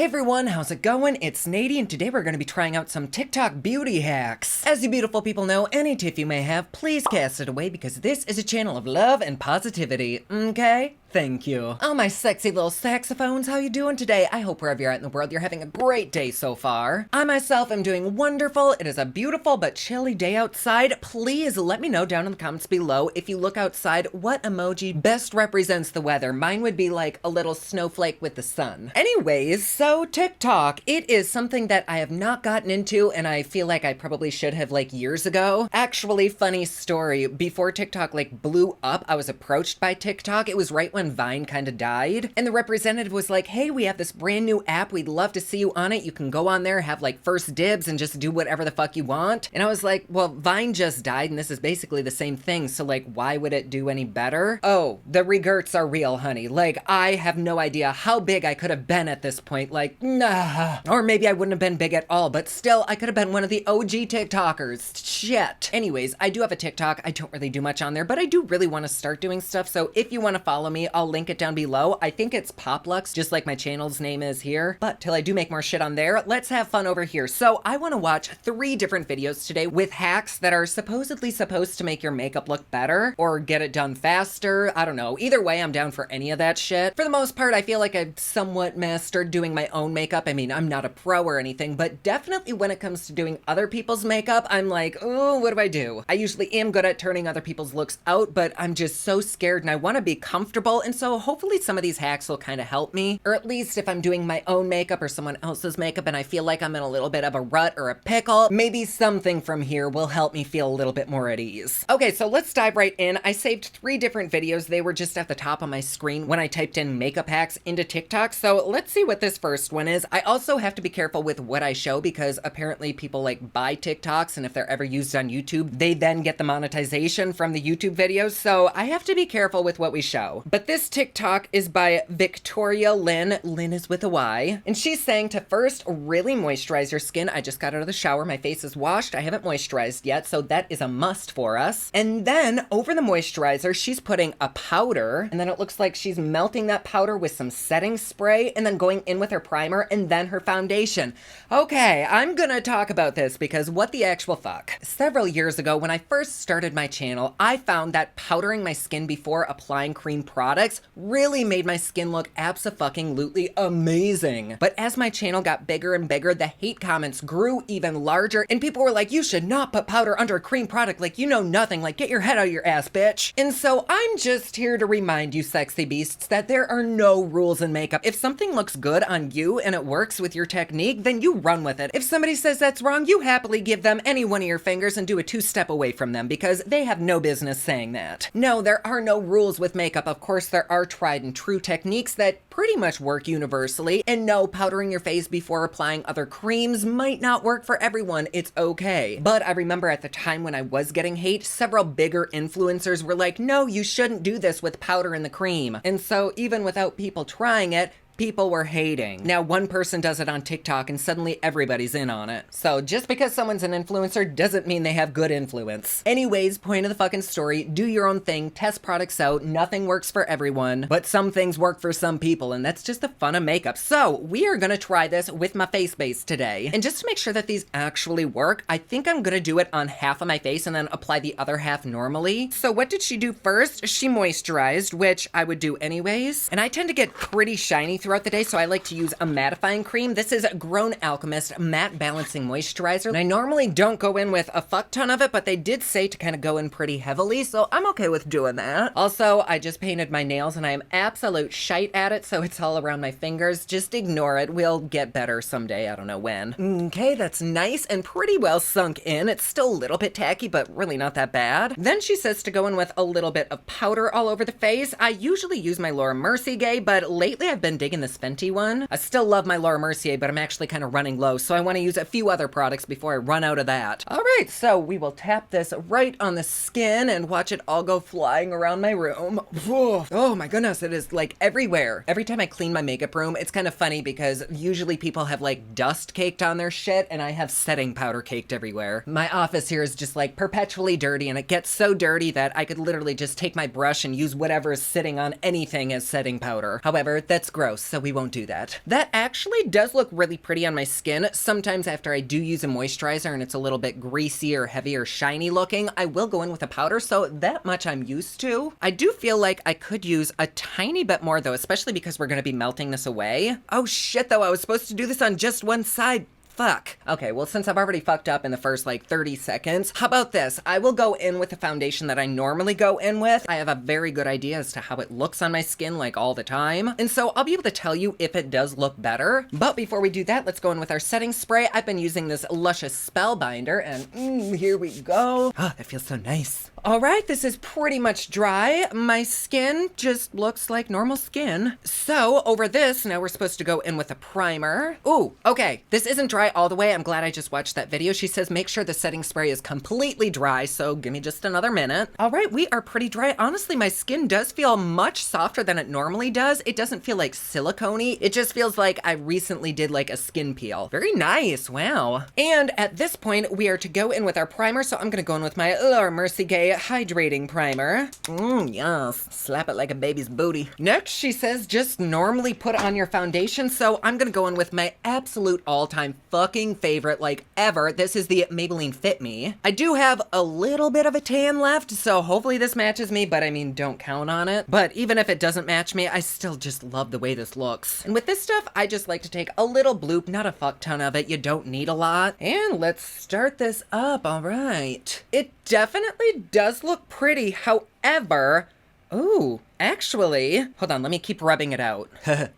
Hey everyone, how's it going? It's Nady, and today we're going to be trying out some TikTok beauty hacks. As you beautiful people know, any tip you may have, please cast it away because this is a channel of love and positivity, okay? Thank you. Oh, my sexy little saxophones, how you doing today? I hope wherever you're at in the world, you're having a great day so far. I myself am doing wonderful. It is a beautiful but chilly day outside. Please let me know down in the comments below if you look outside what emoji best represents the weather. Mine would be like a little snowflake with the sun. Anyways, so TikTok, it is something that I have not gotten into and I feel like I probably should have like years ago. Actually, funny story, before TikTok like blew up, I was approached by TikTok. It was right when Vine kind of died, and the representative was like, hey, we have this brand new app, we'd love to see you on it, you can go on there, have like first dibs and just do whatever the fuck you want. And I was like, well, Vine just died and this is basically the same thing, so like why would it do any better? Oh, the regerts are real, honey. Like, I have no idea how big I could have been at this point. Like, nah. Or maybe I wouldn't have been big at all, but still I could have been one of the OG TikTokers. Shit. Anyways, I do have a TikTok. I don't really do much on there, but I do really want to start doing stuff, so if you want to follow me, I'll link it down below. I think it's Poplux, just like my channel's name is here. But till I do make more shit on there, let's have fun over here. So I want to watch 3 different videos today with hacks that are supposedly supposed to make your makeup look better or get it done faster. I don't know. Either way, I'm down for any of that shit. For the most part, I feel like I've somewhat mastered doing my own makeup. I mean, I'm not a pro or anything, but definitely when it comes to doing other people's makeup, I'm like, oh, what do I do? I usually am good at turning other people's looks out, but I'm just so scared and I want to be comfortable. And so hopefully some of these hacks will kind of help me, or at least if I'm doing my own makeup or someone else's makeup and I feel like I'm in a little bit of a rut or a pickle, maybe something from here will help me feel a little bit more at ease. Okay, so let's dive right in. I saved 3 different videos. They were just at the top of my screen when I typed in makeup hacks into TikTok. So let's see what this first one is. I also have to be careful with what I show because apparently people like buy TikToks, and if they're ever used on YouTube, they then get the monetization from the YouTube videos. So I have to be careful with what we show. But this TikTok is by Victoria Lynn. Lynn is with a Y. And she's saying to first really moisturize your skin. I just got out of the shower. My face is washed. I haven't moisturized yet, so that is a must for us. And then over the moisturizer, she's putting a powder, and then it looks like she's melting that powder with some setting spray and then going in with her primer and then her foundation. Okay, I'm gonna talk about this because what the actual fuck? Several years ago, when I first started my channel, I found that powdering my skin before applying cream products really made my skin look abso-fucking-lutely amazing. But as my channel got bigger and bigger, the hate comments grew even larger, and people were like, you should not put powder under a cream product, like you know nothing, like get your head out of your ass, bitch. And so I'm just here to remind you sexy beasts that there are no rules in makeup. If something looks good on you and it works with your technique, then you run with it. If somebody says that's wrong, you happily give them any one of your fingers and do a 2-step away from them because they have no business saying that. No, there are no rules with makeup. Of course, there are tried and true techniques that pretty much work universally, and no, powdering your face before applying other creams might not work for everyone. It's okay. But I remember at the time when I was getting hate, several bigger influencers were like, no, you shouldn't do this with powder in the cream. And so even without people trying it, people were hating. Now, one person does it on TikTok and suddenly everybody's in on it. So just because someone's an influencer doesn't mean they have good influence. Anyways, point of the fucking story, do your own thing, test products out, nothing works for everyone, but some things work for some people, and that's just the fun of makeup. So we are gonna try this with my face base today. And just to make sure that these actually work, I think I'm gonna do it on half of my face and then apply the other half normally. So what did she do first? She moisturized, which I would do anyways. And I tend to get pretty shiny throughout the day, so I like to use a mattifying cream. This is Grown Alchemist Matte Balancing Moisturizer. And I normally don't go in with a fuck ton of it, but they did say to kind of go in pretty heavily, so I'm okay with doing that. Also, I just painted my nails and I am absolute shite at it, so it's all around my fingers. Just ignore it. We'll get better someday. I don't know when. Okay, that's nice and pretty well sunk in. It's still a little bit tacky, but really not that bad. Then she says to go in with a little bit of powder all over the face. I usually use my Laura Mercier, but lately I've been digging this Fenty one. I still love my Laura Mercier, but I'm actually kind of running low, so I want to use a few other products before I run out of that. All right, so we will tap this right on the skin and watch it all go flying around my room. Oh my goodness, it is like everywhere. Every time I clean my makeup room, it's kind of funny because usually people have like dust caked on their shit and I have setting powder caked everywhere. My office here is just like perpetually dirty, and it gets so dirty that I could literally just take my brush and use whatever is sitting on anything as setting powder. However, that's gross. gross, so we won't do that. That actually does look really pretty on my skin. Sometimes after I do use a moisturizer and it's a little bit greasy or heavy or shiny looking, I will go in with a powder, so that much I'm used to. I do feel like I could use a tiny bit more though, especially because we're gonna be melting this away. Oh shit though, I was supposed to do this on just one side. Fuck. Okay, well, since I've already fucked up in the first like 30 seconds, how about this? I will go in with the foundation that I normally go in with. I have a very good idea as to how it looks on my skin like all the time. And so I'll be able to tell you if it does look better. But before we do that, let's go in with our setting spray. I've been using this Luscious Spellbinder and here we go. Oh, that feels so nice. All right, this is pretty much dry. My skin just looks like normal skin. So over this, now we're supposed to go in with a primer. Ooh, okay, this isn't dry all the way. I'm glad I just watched that video. She says make sure the setting spray is completely dry, so give me just another minute. All right, we are pretty dry. Honestly, my skin does feel much softer than it normally does. It doesn't feel like silicone-y. It just feels like I recently did like a skin peel. Very nice, wow. And at this point, we are to go in with our primer, so I'm gonna go in with my Laura Mercier hydrating primer. Yes, slap it like a baby's booty. Next, she says just normally put on your foundation, so I'm gonna go in with my absolute all-time fucking favorite, like ever. This is the Maybelline Fit Me. I do have a little bit of a tan left, so hopefully this matches me, but I mean, don't count on it. But even if it doesn't match me, I still just love the way this looks. And with this stuff, I just like to take a little bloop, not a fuck ton of it. You don't need a lot. And let's start this up, all right. It definitely does look pretty, however, ooh, actually, hold on, let me keep rubbing it out.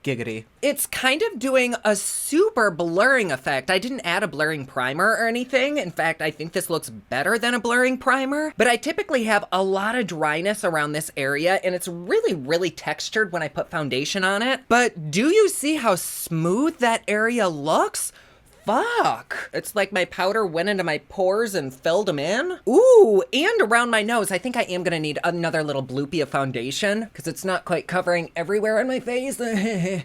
Giggity. It's kind of doing a super blurring effect. I didn't add a blurring primer or anything. In fact, I think this looks better than a blurring primer, but I typically have a lot of dryness around this area and it's really, really textured when I put foundation on it. But do you see how smooth that area looks? Fuck. It's like my powder went into my pores and filled them in. Ooh, and around my nose. I think I am gonna need another little bloopy of foundation because it's not quite covering everywhere on my face.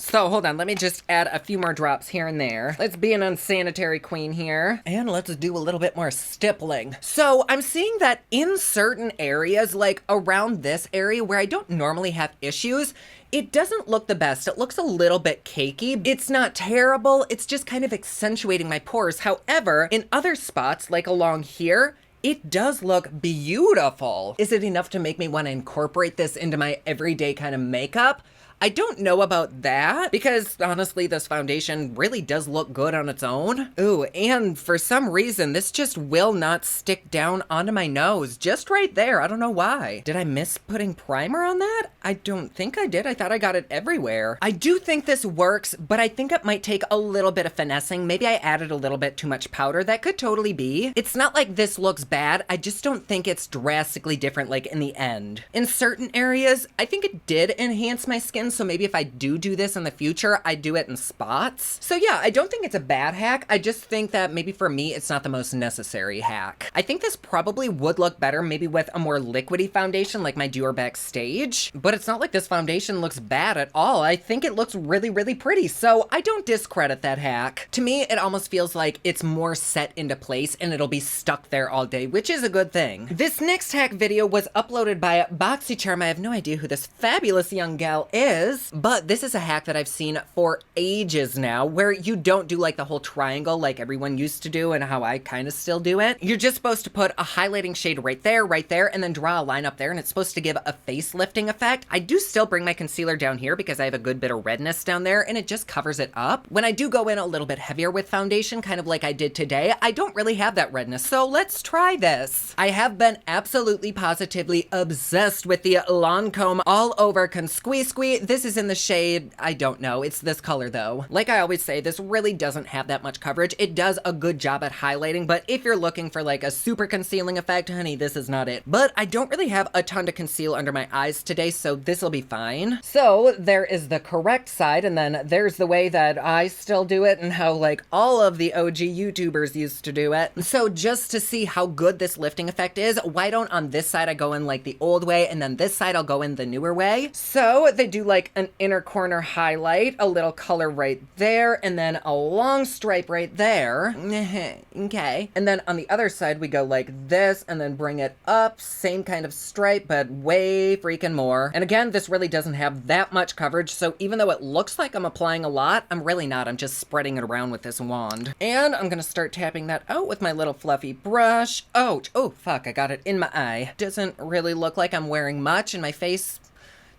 So hold on, let me just add a few more drops here and there. Let's be an unsanitary queen here. And let's do a little bit more stippling. So I'm seeing that in certain areas, like around this area where I don't normally have issues, it doesn't look the best. It looks a little bit cakey. It's not terrible. It's just kind of accentuating my pores. However, in other spots, like along here, it does look beautiful. Is it enough to make me want to incorporate this into my everyday kind of makeup? I don't know about that because honestly, this foundation really does look good on its own. Ooh, and for some reason, this just will not stick down onto my nose, just right there. I don't know why. Did I miss putting primer on that? I don't think I did. I thought I got it everywhere. I do think this works, but I think it might take a little bit of finessing. Maybe I added a little bit too much powder. That could totally be. It's not like this looks bad. I just don't think it's drastically different like in the end. In certain areas, I think it did enhance my skin. So maybe if I do this in the future, I do it in spots. So yeah, I don't think it's a bad hack. I just think that maybe for me, it's not the most necessary hack. I think this probably would look better maybe with a more liquidy foundation like my Dior Backstage, but it's not like this foundation looks bad at all. I think it looks really, really pretty. So I don't discredit that hack. To me, it almost feels like it's more set into place and it'll be stuck there all day, which is a good thing. This next hack video was uploaded by BoxyCharm. I have no idea who this fabulous young gal is, but this is a hack that I've seen for ages now where you don't do like the whole triangle like everyone used to do and how I kind of still do it. You're just supposed to put a highlighting shade right there, and then draw a line up there, and it's supposed to give a face lifting effect. I do still bring my concealer down here because I have a good bit of redness down there and it just covers it up. When I do go in a little bit heavier with foundation, kind of like I did today, I don't really have that redness. So let's try this. I have been absolutely positively obsessed with the Lancome All Over Consquee. This is in the shade, I don't know, it's this color though. Like I always say, this really doesn't have that much coverage. It does a good job at highlighting, but if you're looking for like a super concealing effect, honey, this is not it. But I don't really have a ton to conceal under my eyes today, so this will be fine. So there is the correct side, and then there's the way that I still do it and how like all of the OG YouTubers used to do it. So just to see how good this lifting effect is, why don't on this side I go in like the old way, and then this side I'll go in the newer way. So they do like like an inner corner highlight, a little color right there, and then a long stripe right there. Okay. And then on the other side, we go like this and then bring it up. Same kind of stripe, but way freaking more. And again, this really doesn't have that much coverage, so even though it looks like I'm applying a lot, I'm really not. I'm just spreading it around with this wand. And I'm gonna start tapping that out with my little fluffy brush. Oh, fuck, I got it in my eye. Doesn't really look like I'm wearing much, and my face,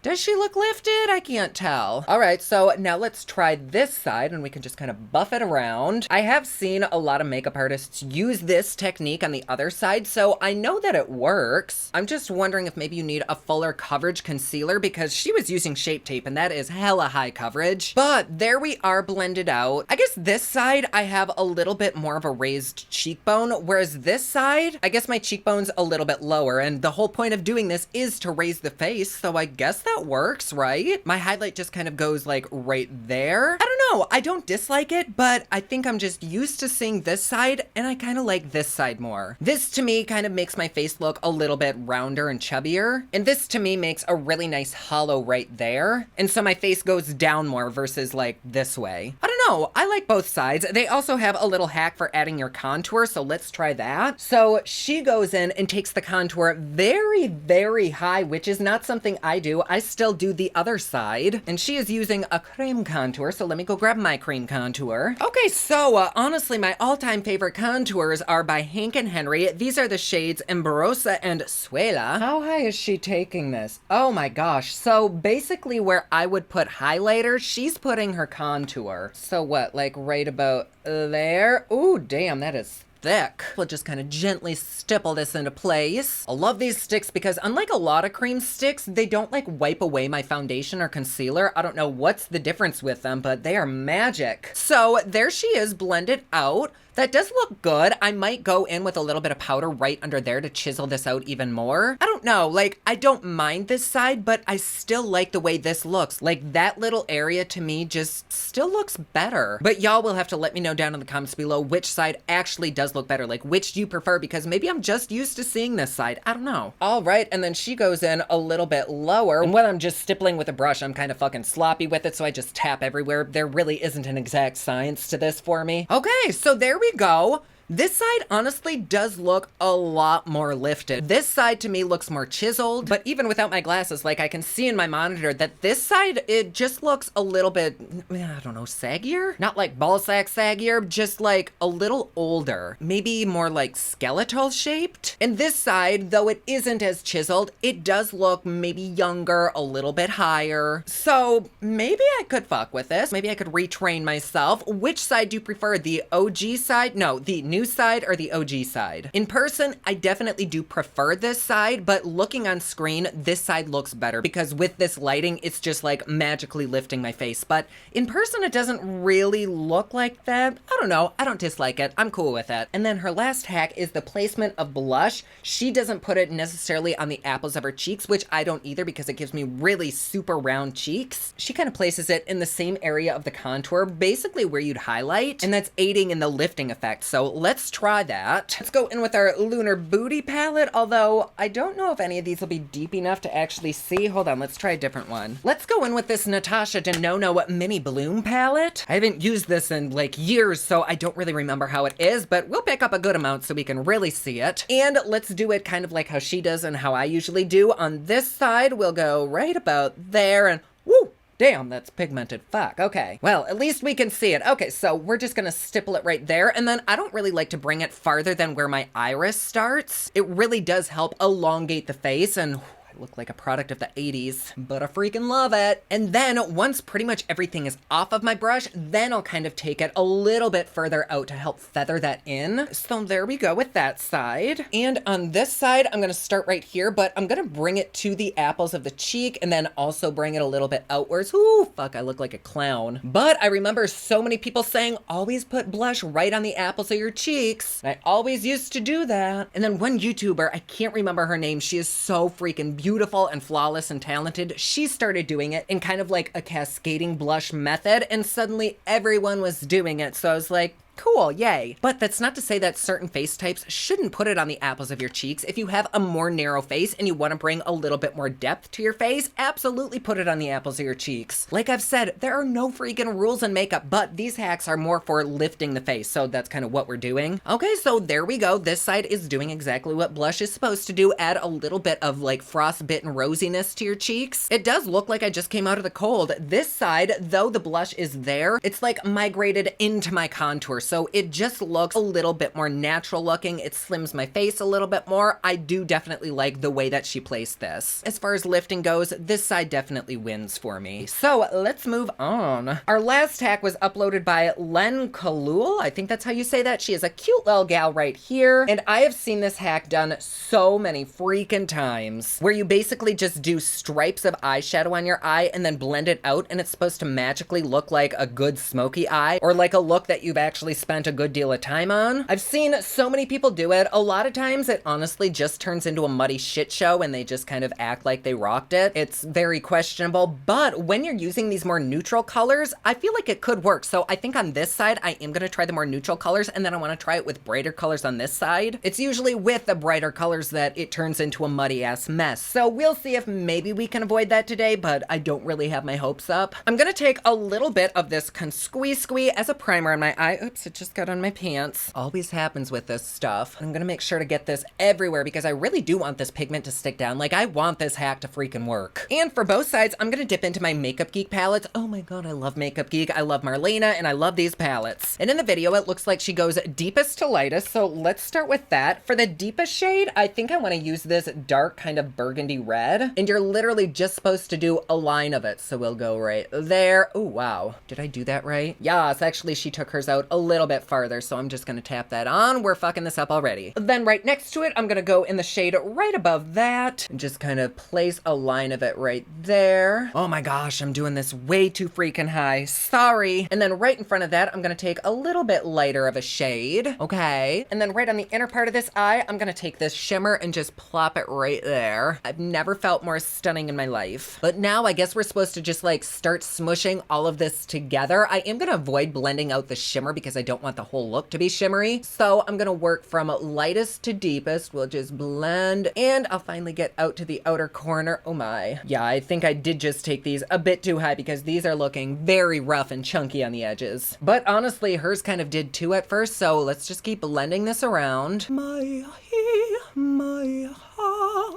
does she look lifted? I can't tell. All right, so now let's try this side and we can just kind of buff it around. I have seen a lot of makeup artists use this technique on the other side, so I know that it works. I'm just wondering if maybe you need a fuller coverage concealer because she was using Shape Tape and that is hella high coverage. But there we are blended out. I guess this side I have a little bit more of a raised cheekbone, whereas this side, I guess my cheekbone's a little bit lower, and the whole point of doing this is to raise the face, so I guess that works, right? My highlight just kind of goes like right there. I don't know, I don't dislike it, but I think I'm just used to seeing this side and I kind of like this side more. This to me kind of makes my face look a little bit rounder and chubbier, and this to me makes a really nice hollow right there, and so my face goes down more versus like this way. I don't know, I like both sides. They also have a little hack for adding your contour, so let's try that. So she goes in and takes the contour very, very high, which is not something I do. I still do the other side, and she is using a cream contour, so let me go grab my cream contour. Okay, so honestly, my all-time favorite contours are by Hank and Henry. These are the shades Amberosa and Suela. How high is she taking this? Oh my gosh. So basically where I would put highlighter, she's putting her contour. So what, like right about there? Ooh, damn, that is thick. We'll just kind of gently stipple this into place. I love these sticks because unlike a lot of cream sticks, they don't like wipe away my foundation or concealer. I don't know what's the difference with them, but they are magic. So there she is blended out. That does look good. I might go in with a little bit of powder right under there to chisel this out even more. I don't know, like I don't mind this side, but I still like the way this looks. Like that little area to me just still looks better. But y'all will have to let me know down in the comments below which side actually does look better. Like which do you prefer? Because maybe I'm just used to seeing this side. I don't know. All right, and then she goes in a little bit lower. And when I'm just stippling with a brush, I'm kind of fucking sloppy with it, so I just tap everywhere. There really isn't an exact science to this for me. Okay, so there we go. This side honestly does look a lot more lifted. This side to me looks more chiseled, but even without my glasses, like I can see in my monitor that this side, it just looks a little bit, I don't know, saggier? Not like ball sack saggier, just like a little older. Maybe more like skeletal shaped. And this side, though it isn't as chiseled, it does look maybe younger, a little bit higher. So maybe I could fuck with this. Maybe I could retrain myself. Which side do you prefer? The OG side? No, the new side or the OG side? In person, I definitely do prefer this side, but looking on screen, this side looks better because with this lighting, it's just like magically lifting my face. But in person, it doesn't really look like that. I don't know. I don't dislike it. I'm cool with it. And then her last hack is the placement of blush. She doesn't put it necessarily on the apples of her cheeks, which I don't either because it gives me really super round cheeks. She kind of places it in the same area of the contour, basically where you'd highlight, and that's aiding in the lifting effect. So let's try that. Let's go in with our Lunar Booty palette, although I don't know if any of these will be deep enough to actually see. Hold on, let's try a different one. Let's go in with this Natasha Denona Mini Bloom palette. I haven't used this in like years, so I don't really remember how it is, but we'll pick up a good amount so we can really see it. And let's do it kind of like how she does and how I usually do. On this side, we'll go right about there and woo! Damn, that's pigmented. Fuck. Okay. Well, at least we can see it. Okay, so we're just gonna stipple it right there. And then I don't really like to bring it farther than where my iris starts. It really does help elongate the face and look like a product of the 80s, but I freaking love it. And then once pretty much everything is off of my brush, then I'll kind of take it a little bit further out to help feather that in. So there we go with that side. And on this side, I'm gonna start right here, but I'm gonna bring it to the apples of the cheek and then also bring it a little bit outwards. Ooh, fuck, I look like a clown. But I remember so many people saying, always put blush right on the apples of your cheeks. I always used to do that. And then one YouTuber, I can't remember her name, she is so freaking beautiful and flawless and talented. She started doing it in kind of like a cascading blush method, and suddenly everyone was doing it. So I was like, Cool, yay. But that's not to say that certain face types shouldn't put it on the apples of your cheeks. If you have a more narrow face and you want to bring a little bit more depth to your face, absolutely put it on the apples of your cheeks. Like I've said, there are no freaking rules in makeup, but these hacks are more for lifting the face, so that's kind of what we're doing. Okay, so there we go. This side is doing exactly what blush is supposed to do. Add a little bit of like frostbitten rosiness to your cheeks. It does look like I just came out of the cold. This side, though the blush is there, it's like migrated into my contour, so it just looks a little bit more natural looking. It slims my face a little bit more. I do definitely like the way that she placed this. As far as lifting goes, this side definitely wins for me. So let's move on. Our last hack was uploaded by Len Kalul. I think that's how you say that. She is a cute little gal right here. And I have seen this hack done so many freaking times, where you basically just do stripes of eyeshadow on your eye and then blend it out, and it's supposed to magically look like a good smoky eye, or like a look that you've actually spent a good deal of time on. I've seen so many people do it. A lot of times it honestly just turns into a muddy shit show and they just kind of act like they rocked it. It's very questionable, but when you're using these more neutral colors, I feel like it could work. So I think on this side, I am gonna try the more neutral colors, and then I wanna try it with brighter colors on this side. It's usually with the brighter colors that it turns into a muddy ass mess. So we'll see if maybe we can avoid that today, but I don't really have my hopes up. I'm gonna take a little bit of this Squeeze as a primer on my eye. Oops, it just got on my pants. Always happens with this stuff. I'm gonna make sure to get this everywhere because I really do want this pigment to stick down. Like, I want this hack to freaking work. And for both sides, I'm gonna dip into my Makeup Geek palettes. Oh my god, I love Makeup Geek. I love Marlena, and I love these palettes. And in the video, it looks like she goes deepest to lightest, so let's start with that. For the deepest shade, I think I wanna use this dark kind of burgundy red, and you're literally just supposed to do a line of it, so we'll go right there. Oh wow, did I do that right? Yes, actually she took hers out a little bit farther, so I'm just gonna tap that on. We're fucking this up already. Then right next to it, I'm gonna go in the shade right above that and just kind of place a line of it right there. Oh my gosh, I'm doing this way too freaking high. Sorry. And then right in front of that, I'm gonna take a little bit lighter of a shade. Okay. And then right on the inner part of this eye, I'm gonna take this shimmer and just plop it right there. I've never felt more stunning in my life. But now I guess we're supposed to just like start smushing all of this together. I am gonna avoid blending out the shimmer because I don't want the whole look to be shimmery. So I'm gonna work from lightest to deepest. We'll just blend, and I'll finally get out to the outer corner. Oh my. Yeah, I think I did just take these a bit too high because these are looking very rough and chunky on the edges. But honestly, hers kind of did too at first, so let's just keep blending this around.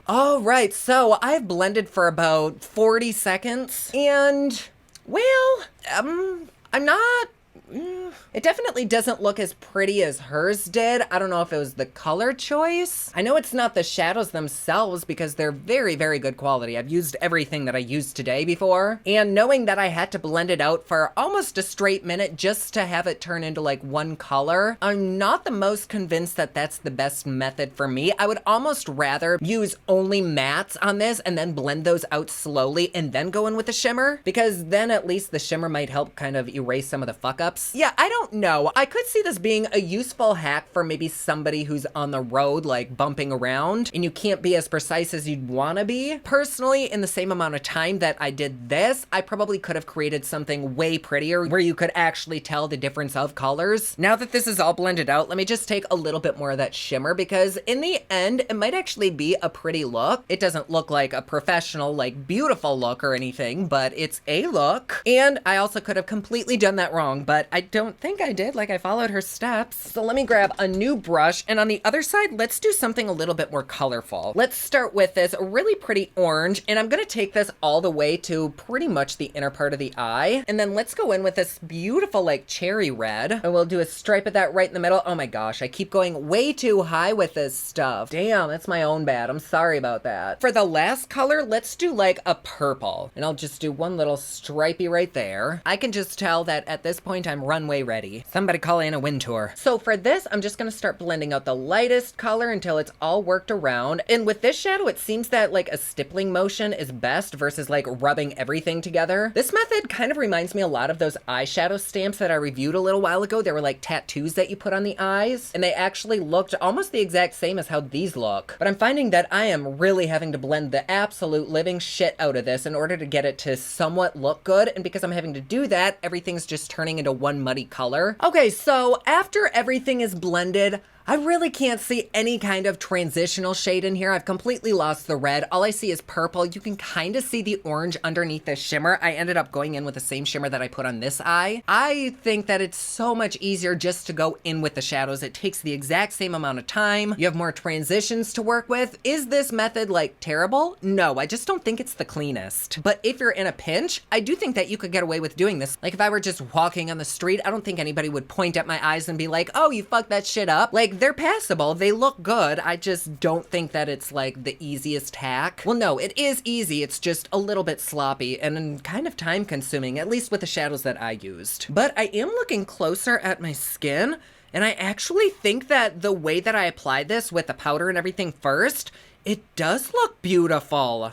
All right, so I've blended for about 40 seconds, and well, I'm not... It definitely doesn't look as pretty as hers did. I don't know if it was the color choice. I know it's not the shadows themselves because they're very, very good quality. I've used everything that I used today before. And knowing that I had to blend it out for almost a straight minute just to have it turn into like one color, I'm not the most convinced that that's the best method for me. I would almost rather use only mattes on this and then blend those out slowly and then go in with the shimmer, because then at least the shimmer might help kind of erase some of the fuck ups. Yeah, I don't know. I could see this being a useful hack for maybe somebody who's on the road, like bumping around, and you can't be as precise as you'd want to be. Personally, in the same amount of time that I did this, I probably could have created something way prettier where you could actually tell the difference of colors. Now that this is all blended out, let me just take a little bit more of that shimmer, because in the end, it might actually be a pretty look. It doesn't look like a professional, like beautiful look or anything, but it's a look. And I also could have completely done that wrong, but I don't think I did. Like, I followed her steps. So let me grab a new brush, and on the other side, let's do something a little bit more colorful. Let's start with this really pretty orange, and I'm gonna take this all the way to pretty much the inner part of the eye. And then let's go in with this beautiful like cherry red, and we'll do a stripe of that right in the middle. Oh my gosh, I keep going way too high with this stuff. Damn, that's my own bad. I'm sorry about that. For the last color, let's do like a purple, and I'll just do one little stripey right there. I can just tell that at this point I'm runway ready. Somebody call in a wind tour. So for this, I'm just gonna start blending out the lightest color until it's all worked around. And with this shadow, it seems that like a stippling motion is best versus like rubbing everything together. This method kind of reminds me a lot of those eyeshadow stamps that I reviewed a little while ago. They were like tattoos that you put on the eyes, and they actually looked almost the exact same as how these look. But I'm finding that I am really having to blend the absolute living shit out of this in order to get it to somewhat look good. And because I'm having to do that, everything's just turning into into one muddy color. Okay, so after everything is blended, I really can't see any kind of transitional shade in here. I've completely lost the red. All I see is purple. You can kind of see the orange underneath the shimmer. I ended up going in with the same shimmer that I put on this eye. I think that it's so much easier just to go in with the shadows. It takes the exact same amount of time. You have more transitions to work with. Is this method like terrible? No, I just don't think it's the cleanest. But if you're in a pinch, I do think that you could get away with doing this. Like if I were just walking on the street, I don't think anybody would point at my eyes and be like, oh, you fucked that shit up. Like, they're passable, they look good. I just don't think that it's like the easiest hack. Well, no, it is easy. It's just a little bit sloppy and kind of time consuming, at least with the shadows that I used. But I am looking closer at my skin, and I actually think that the way that I applied this with the powder and everything first, it does look beautiful.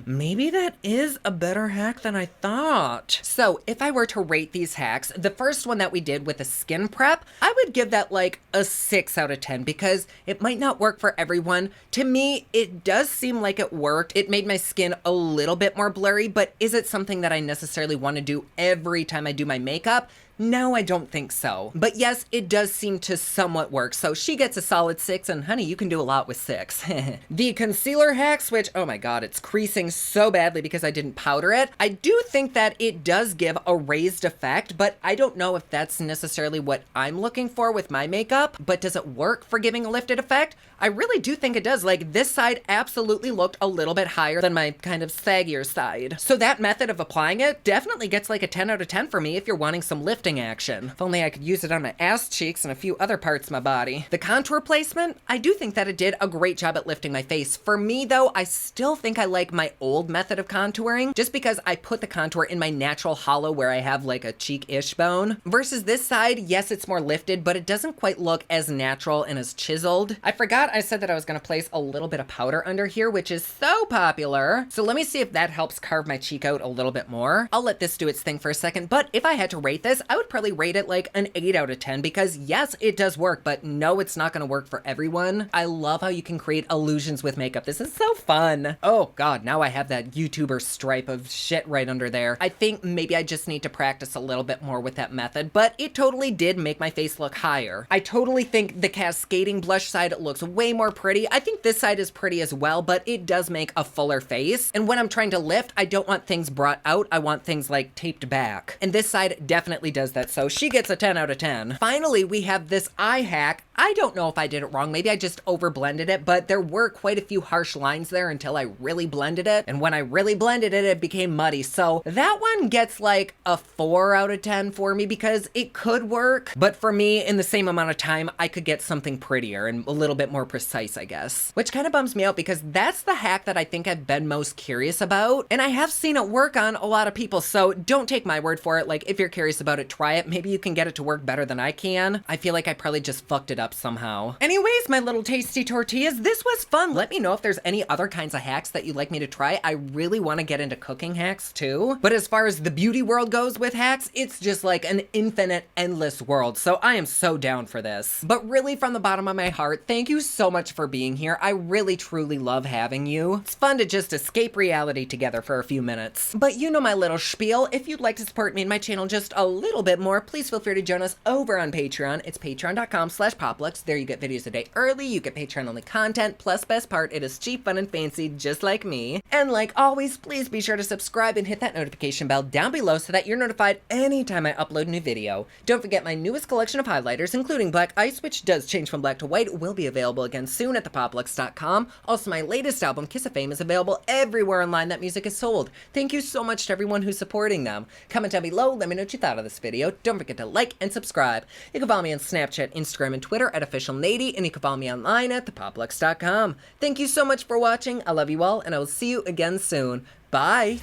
Maybe that is a better hack than I thought. So if I were to rate these hacks, the first one that we did with the skin prep, I would give that like a 6 out of 10 because it might not work for everyone. To me, it does seem like it worked. It made my skin a little bit more blurry, but is it something that I necessarily want to do every time I do my makeup? No, I don't think so. But yes, it does seem to somewhat work. So she gets a solid 6, and honey, you can do a lot with 6. The concealer hacks, which, oh my God, it's creasing so badly because I didn't powder it. I do think that it does give a raised effect, but I don't know if that's necessarily what I'm looking for with my makeup. But does it work for giving a lifted effect? I really do think it does. Like, this side absolutely looked a little bit higher than my kind of saggier side. So that method of applying it definitely gets like a 10 out of 10 for me if you're wanting some lifting action. If only I could use it on my ass cheeks and a few other parts of my body. The contour placement, I do think that it did a great job at lifting my face. For me though, I still think I like my old method of contouring just because I put the contour in my natural hollow where I have like a cheek-ish bone. Versus this side, yes, it's more lifted, but it doesn't quite look as natural and as chiseled. I forgot I said that I was gonna place a little bit of powder under here, which is so popular. So let me see if that helps carve my cheek out a little bit more. I'll let this do its thing for a second, but if I had to rate this, I would probably rate it like an 8 out of 10 because yes, it does work, but no, it's not gonna work for everyone. I love how you can create illusions with makeup. This is so fun. Oh God, now I have that YouTuber stripe of shit right under there. I think maybe I just need to practice a little bit more with that method, but it totally did make my face look higher. I totally think the cascading blush side looks way more pretty. I think this side is pretty as well, but it does make a fuller face. And when I'm trying to lift, I don't want things brought out. I want things like taped back. And this side definitely does that. So she gets a 10 out of 10. Finally, we have this eye hack. I don't know if I did it wrong. Maybe I just over blended it, but there were quite a few harsh lines there until I really blended it. And when I really blended it, it became muddy. So that one gets like a 4 out of 10 for me because it could work. But for me, in the same amount of time, I could get something prettier and a little bit more precise, I guess. Which kind of bums me out because that's the hack that I think I've been most curious about. And I have seen it work on a lot of people. So don't take my word for it. Like if you're curious about it, try it. Maybe you can get it to work better than I can. I feel like I probably just fucked it up somehow. Anyways, my little tasty tortillas, this was fun. Let me know if there's any other kinds of hacks that you'd like me to try. I really want to get into cooking hacks too. But as far as the beauty world goes with hacks, it's just like an infinite, endless world. So I am so down for this. But really from the bottom of my heart, thank you so much for being here. I really truly love having you. It's fun to just escape reality together for a few minutes. But you know my little spiel. If you'd like to support me and my channel just a little bit more, please feel free to join us over on Patreon. It's patreon.com/poplux. There you get videos a day early, you get Patreon only content, plus best part, it is cheap, fun, and fancy just like me. And like always, please be sure to subscribe and hit that notification bell down below so that you're notified anytime I upload a new video. Don't forget my newest collection of highlighters, including Black Ice, which does change from black to white, will be available again soon at thepoplux.com. Also, my latest album, Kiss of Fame, is available everywhere online that music is sold. Thank you so much to everyone who's supporting them. Comment down below, let me know what you thought of this video. Don't forget to like and subscribe. You can follow me on Snapchat, Instagram, and Twitter at officialnady, and you can follow me online at thepoplux.com. Thank you so much for watching. I love you all, and I will see you again soon. Bye!